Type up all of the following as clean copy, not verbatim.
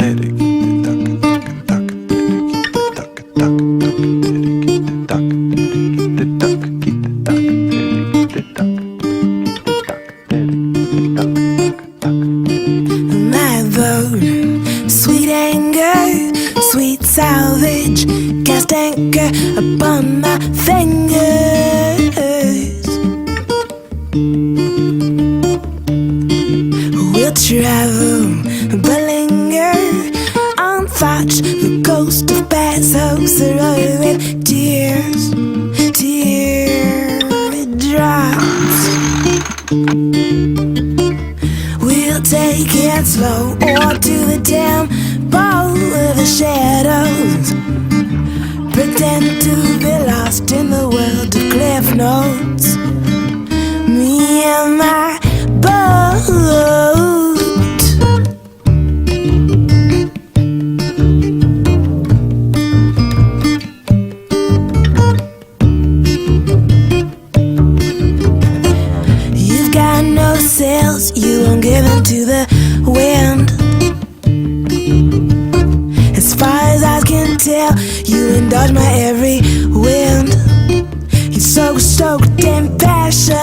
My boat, sweet anger, sweet salvage, cast anchor upon my fingers. We'll travel, but linger on thoughts, the coast of past hopes, the road with tears, teardrops. We'll take it slow or to the temple of the shadows, pretend to be lost in the world of cliff notes. Me and my boat. You've got no sails, you won't give in to the wind. As far as I can tell, you indulge my every wind. You're so stoked in passion.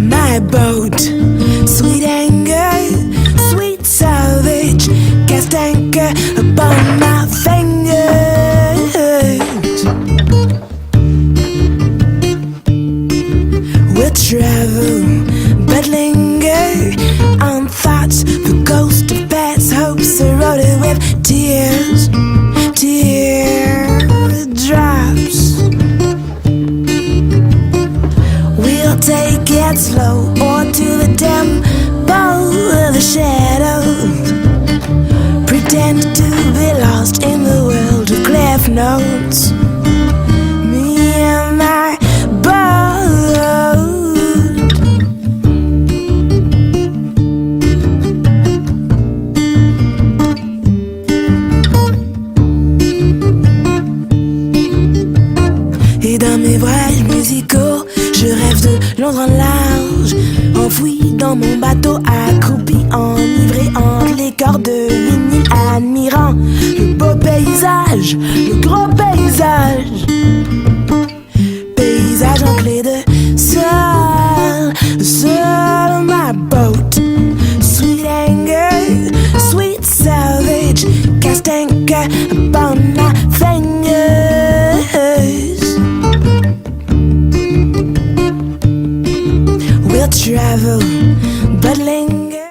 My boat, sweet anger, sweet salvage, cast anchor upon my fingers. We'll travel, but linger on thoughts, the ghost of past hopes, eroded with tears, teardrops. We'll take it slow or to the temple of the shadows, pretend to be lost in the world of cliff notes. Me and my boat. Et dans mes voyages musicaux, je rêve de Londres en large, enfoui dans mon bateau, accroupi, enivré entre les cordes de vinyle, admirant le beau paysage, le gros paysage, paysage en clé de sol, sol. My boat, sweet anger, sweet salvage, cast anchor upon my fingers. We'll travel,